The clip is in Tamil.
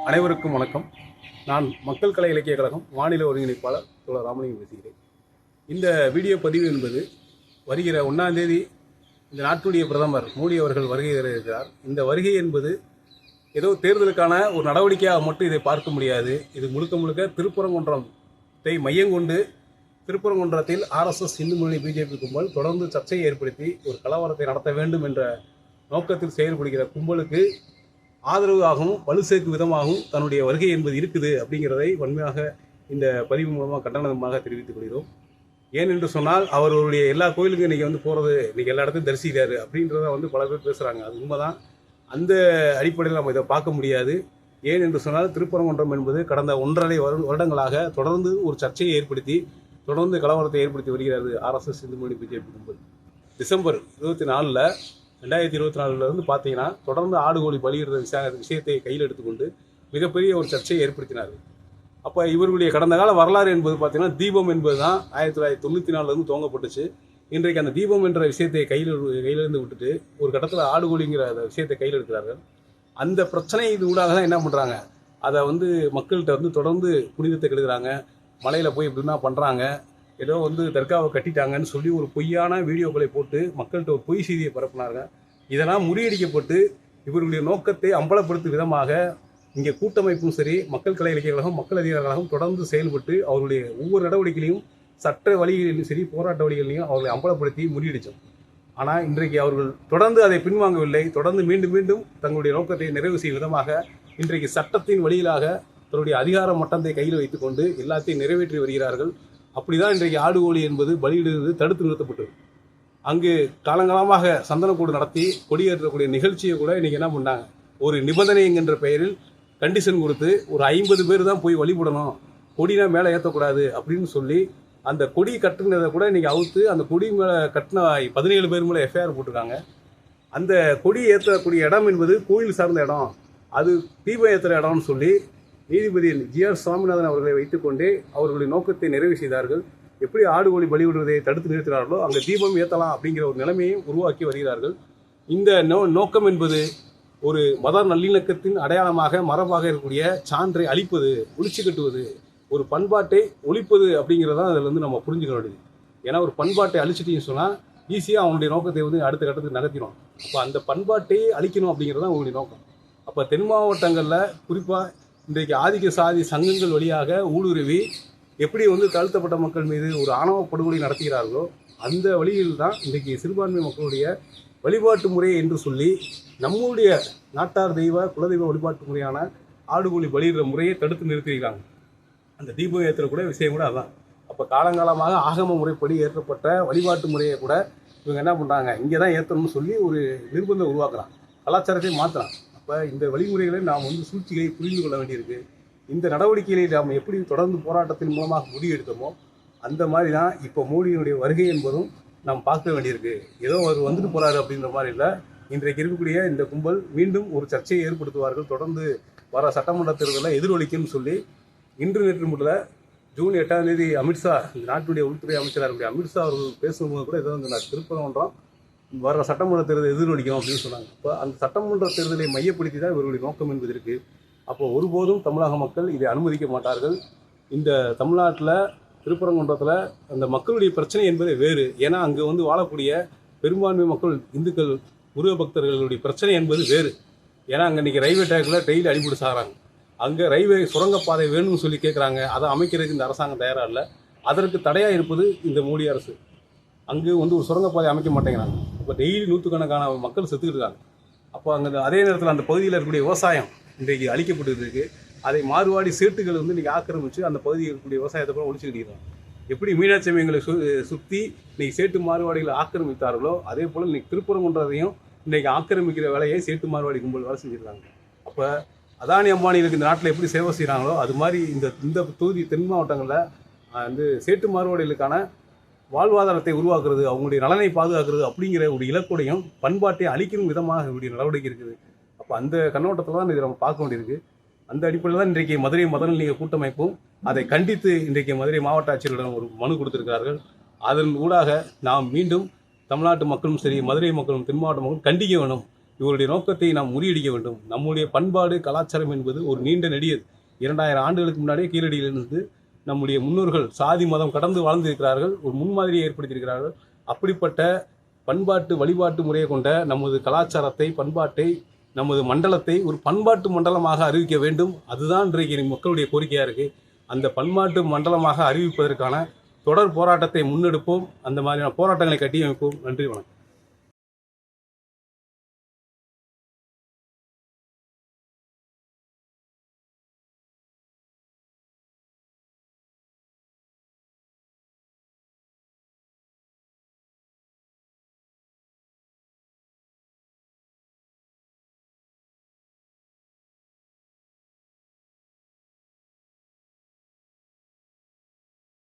அனைவருக்கும் வணக்கம். நான் மக்கள் கலை இலக்கிய கழகம் மாநில ஒருங்கிணைப்பாளர் தோழர் ராமலிங்கம் பேசுகிறேன். இந்த வீடியோ பதிவு என்பது வருகிற 1ஆம் தேதி இந்த நாட்டுடைய பிரதமர் மோடி அவர்கள் வருகை தர இருக்கிறார். இந்த வருகை என்பது ஏதோ தேர்தலுக்கான ஒரு நடவடிக்கையாக மட்டும் இதை பார்க்க முடியாது. இது முழுக்க முழுக்க திருப்பரங்குன்றத்தை மையம் கொண்டு திருப்பரங்குன்றத்தில் RSS இந்து முன்னணி பிஜேபி கும்பல் தொடர்ந்து சர்ச்சையை ஏற்படுத்தி ஒரு கலவரத்தை நடத்த வேண்டும் என்ற நோக்கத்தில் செயல்படுகிற கும்பலுக்கு ஆதரவாகவும் வலு சேர்க்கும் விதமாகவும் தன்னுடைய வருகை என்பது இருக்குது அப்படிங்கிறதை வன்மையாக இந்த பதிவு மூலமாக கண்டனமாக தெரிவித்துக் கொள்கிறோம். ஏனென்று சொன்னால் அவர்களுடைய எல்லா கோயிலுக்கும் இன்றைக்கி போகிறது, இன்றைக்கி எல்லா இடத்தையும் தரிசிக்கிறாரு அப்படின்றத பல பேர் பேசுகிறாங்க. அது உண்மைதான். அந்த அடிப்படையில் நம்ம இதை பார்க்க முடியாது. ஏன் என்று சொன்னால் திருப்பரங்குன்றம் என்பது கடந்த 1.5 வருடங்களாக தொடர்ந்து ஒரு சர்ச்சையை ஏற்படுத்தி தொடர்ந்து கலவரத்தை ஏற்படுத்தி வருகிறது RSS இந்து முன்னணி பிஜேபி கும்பல். டிசம்பர் 24 2024 பார்த்தீங்கன்னா தொடர்ந்து ஆடு கோழி பலியிடுற விஷயத்தை கையில் எடுத்துக்கொண்டு மிகப்பெரிய ஒரு சர்ச்சையை ஏற்படுத்தினார்கள். அப்போ இவர்களுடைய கடந்த கால வரலாறு என்பது பார்த்தீங்கன்னா தீபம் என்பது தான் 1994 துவங்கப்பட்டுச்சு. இன்றைக்கு அந்த தீபம் என்ற விஷயத்தை கையிலிருந்து விட்டுட்டு ஒரு கட்டத்தில் ஆடு கோழிங்கிற அந்த விஷயத்தை கையில் எடுக்கிறார்கள். அந்த பிரச்சனை இது ஊடாக தான் என்ன பண்ணுறாங்க, அதை மக்கள்கிட்ட தொடர்ந்து புனிதத்தை கெடுக்கிறாங்க. மலையில் போய் இப்படின்னா பண்ணுறாங்க, ஏதோ தர்காவை கட்டிட்டாங்கன்னு சொல்லி ஒரு பொய்யான வீடியோக்களை போட்டு மக்கள்கிட்ட ஒரு பொய் செய்தியை பரப்புனாங்க. இதெல்லாம் முறியடிக்கப்பட்டு இவர்களுடைய நோக்கத்தை அம்பலப்படுத்தும் விதமாக இங்கே கூட்டமைப்பும் சரி, மக்கள் கலை இலக்கிய கழகம், மக்கள் அதிகார கழகம் தொடர்ந்து செயல்பட்டு அவருடைய ஒவ்வொரு நடவடிக்கையிலையும் சட்ட வழிகளிலும் சரி, போராட்ட வழிகளிலையும் அவர்களை அம்பலப்படுத்தி முறியடித்தோம். ஆனால் இன்றைக்கு அவர்கள் தொடர்ந்து அதை பின்வாங்கவில்லை. தொடர்ந்து மீண்டும் மீண்டும் தங்களுடைய நோக்கத்தை நிறைவு செய்யும் விதமாக இன்றைக்கு சட்டத்தின் வழியிலாக தன்னுடைய அதிகார மட்டத்தை கையில் வைத்துக்கொண்டு எல்லாத்தையும் நிறைவேற்றி வருகிறார்கள். அப்படிதான் இன்றைக்கு ஆடு கோழி என்பது பலியிடுவது தடுத்து நிறுத்தப்பட்டது. அங்கு காலங்காலமாக சந்தனக்கூடு நடத்தி கொடியேற்றக்கூடிய நிகழ்ச்சியை கூட இன்னைக்கு என்ன பண்ணாங்க, ஒரு நிபந்தனை என்கின்ற பெயரில் கண்டிஷன் கொடுத்து ஒரு 50 பேர் தான் போய் வழிபடணும், கொடினா மேலே ஏற்றக்கூடாது அப்படின்னு சொல்லி அந்த கொடி கட்டுனதை கூட இன்னைக்கு அவுத்து அந்த கொடி மேலே கட்டின 17 பேர் மேலே FIR போட்டிருக்காங்க. அந்த கொடி ஏற்றக்கூடிய இடம் என்பது கோயில் சார்ந்த இடம், அது தீபம் ஏற்றுற இடம்னு சொல்லி நீதிபதி GR சுவாமிநாதன் அவர்களை வைத்துக்கொண்டே அவர்களுடைய நோக்கத்தை நிறைவு செய்தார்கள். எப்படி ஆடு கோழி பலிவிடுவதை தடுத்து நிறுத்தினார்களோ அங்கே தீபம் ஏற்றலாம் அப்படிங்கிற ஒரு நிலைமையை உருவாக்கி வருகிறார்கள். இந்த நோக்கம் என்பது ஒரு மத நல்லிணக்கத்தின் அடையாளமாக மரபாக இருக்கக்கூடிய சான்றை அழிப்பது, ஒழிச்சு கட்டுவது, ஒரு பண்பாட்டை ஒழிப்பது அப்படிங்கிறதான் அதில் நம்ம புரிஞ்சுக்க வேண்டியது. ஏன்னா ஒரு பண்பாட்டை அழிச்சிட்டின்னு சொன்னால் ஈஸியாக அவனுடைய நோக்கத்தை அடுத்த கட்டத்துக்கு நகர்த்திடும். அப்போ அந்த பண்பாட்டை அழிக்கணும் அப்படிங்கிறது தான் அவங்களுடைய நோக்கம். அப்போ தென் மாவட்டங்களில் குறிப்பாக இன்றைக்கு ஆதிக்க சாதி சங்கங்கள் வழியாக ஊடுருவி எப்படி தாழ்த்தப்பட்ட மக்கள் மீது ஒரு ஆணவ படுகொலை நடத்துகிறார்களோ அந்த வழியில் தான் இன்றைக்கு சிறுபான்மை மக்களுடைய வழிபாட்டு முறை என்று சொல்லி நம்முடைய நாட்டார் தெய்வ குலதெய்வ வழிபாட்டு முறையான ஆடுகோழி பலியிடுற முறையை தடுத்து நிறுத்தியிருக்காங்க. அந்த தீபம் ஏற்றக்கூடிய விஷயம் கூட அதான். அப்போ காலங்காலமாக ஆகம முறைப்படி ஏற்றப்பட்ட வழிபாட்டு முறையை கூட இவங்க என்ன பண்ணுறாங்க, இங்கே தான் ஏற்றணும்னு சொல்லி ஒரு நிர்பந்தம் உருவாக்குறாங்க, கலாச்சாரத்தை மாற்றுறாங்க. இப்போ இந்த வழிமுறைகளை நாம் சூழ்ச்சிகளை புரிந்து கொள்ள வேண்டியிருக்கு. இந்த நடவடிக்கைகளை நாம் எப்படி தொடர்ந்து போராட்டத்தின் மூலமாக முடிவெடுத்தோமோ அந்த மாதிரி தான் இப்போ மோடியினுடைய வருகை என்பதும் நாம் பார்க்க வேண்டியிருக்கு. ஏதோ அவர் வந்துட்டு போகிறாரு அப்படின்ற மாதிரி இல்லை. இன்றைக்கு இருக்கக்கூடிய இந்த கும்பல் மீண்டும் ஒரு சர்ச்சையை ஏற்படுத்துவார்கள். தொடர்ந்து வர சட்டமன்ற தேர்தலில் எதிரொலிக்கும்னு சொல்லி இன்று நேற்று முதல்ல ஜூன் 8ஆம் தேதி அமித்ஷா, இந்த நாட்டுடைய உள்துறை அமைச்சராக இருக்கக்கூடிய அமித்ஷா அவர்கள் பேசும்போது கூட ஏதோ திருப்பரங்குன்றம் வர சட்டமன்ற தேர்தல் எதிரொலிக்கும் அப்படின்னு சொன்னாங்க. இப்போ அந்த சட்டமன்ற தேர்தலை மையப்படுத்தி தான் இவர்களுடைய நோக்கம் என்பது இருக்குது. அப்போ ஒருபோதும் தமிழக மக்கள் இதை அனுமதிக்க மாட்டார்கள். இந்த தமிழ்நாட்டில் திருப்பரங்குன்றத்தில் அந்த மக்களுடைய பிரச்சனை என்பது வேறு. ஏன்னா அங்கே வாழக்கூடிய பெரும்பான்மை மக்கள் இந்துக்கள் முருக பக்தர்களுடைய பிரச்சனை என்பது வேறு. ஏன்னா அங்கே இன்றைக்கி ரயில்வே ட்ராக்கில் டெய்லி அடிபட்டு சாகிறாங்க. அங்கே ரயில்வே சுரங்கப்பாதை வேணும்னு சொல்லி கேட்குறாங்க. அதை அமைக்கிறதுக்கு இந்த அரசாங்கம் தயாராக இல்லை. அதற்கு தடையாக இருப்பது இந்த மோடி அரசு. அங்கே ஒரு சுரங்கப்பாதை அமைக்க மாட்டேங்கிறாங்க. இப்போ டெய்லி நூற்றுக்கணக்கான மக்கள் செத்துக்கிட்டு இருக்காங்க. அப்போ அங்கே அதே நேரத்தில் அந்த பகுதியில் இருக்கக்கூடிய விவசாயம் இன்றைக்கு அழிக்கப்பட்டு இருக்கு. அதை மாறுவாடி சேட்டுகள் இன்றைக்கி ஆக்கிரமித்து அந்த பகுதியில் இருக்கக்கூடிய விவசாயத்தை கூட ஒழிச்சுக்கிட்டு இருக்காங்க. எப்படி மீனாட்சி அம்மையங்களை சுற்றி இன்றைக்கி சேட்டு மாறுவாடிகளை ஆக்கிரமித்தார்களோ அதே போல் இன்றைக்கி திருப்பரங்குன்றதையும் இன்றைக்கி ஆக்கிரமிக்கிற வேலையை சேட்டு மாறுவாடி கும்பல் வேலை செஞ்சுருக்காங்க. அப்போ அதானி அம்பானிகளுக்கு இந்த நாட்டில் எப்படி சேவை செய்கிறாங்களோ அது மாதிரி இந்த தொகுதி தென் மாவட்டங்களில் சேட்டு மாறுவாடிகளுக்கான வாழ்வாதாரத்தை உருவாக்குறது, அவங்களுடைய நலனை பாதுகாக்கிறது அப்படிங்கிற ஒரு இலக்குடையும் பண்பாட்டை அழிக்கும் விதமாக இவருடைய நடவடிக்கை இருக்குது. அப்போ அந்த கண்ணோட்டத்தில் தான் இதை நம்ம பார்க்க வேண்டியிருக்கு. அந்த அடிப்படையில் தான் இன்றைக்கு மதுரை மதநல்லிக கூட்டமைப்பும் அதை கண்டித்து இன்றைக்கு மதுரை மாவட்ட ஆட்சியரிடம் ஒரு மனு கொடுத்திருக்கிறார்கள். அதன் ஊடாக நாம் மீண்டும் தமிழ்நாட்டு மக்களும் சரி, மதுரை மக்களும் தென் மாவட்ட மக்களும் கண்டிக்க வேணும். இவருடைய நோக்கத்தை நாம் முறியடிக்க வேண்டும். நம்முடைய பண்பாடு கலாச்சாரம் என்பது ஒரு நீண்ட நெடியது. 2000 ஆண்டுகளுக்கு முன்னாடியே கீழடியிலிருந்து நம்முடைய முன்னோர்கள் சாதி மதம் கடந்து வாழ்ந்திருக்கிறார்கள், ஒரு முன்மாதிரியை ஏற்படுத்தியிருக்கிறார்கள். அப்படிப்பட்ட பண்பாட்டு வழிபாட்டு முறையை கொண்ட நமது கலாச்சாரத்தை, பண்பாட்டை, நமது மண்டலத்தை ஒரு பண்பாட்டு மண்டலமாக அறிவிக்க வேண்டும். அதுதான் இன்றைக்கு மக்களுடைய கோரிக்கையாக இருக்குது. அந்த பண்பாட்டு மண்டலமாக அறிவிப்பதற்கான தொடர் போராட்டத்தை முன்னெடுப்போம். அந்த மாதிரியான போராட்டங்களை கட்டியமைப்போம். நன்றி, வணக்கம்.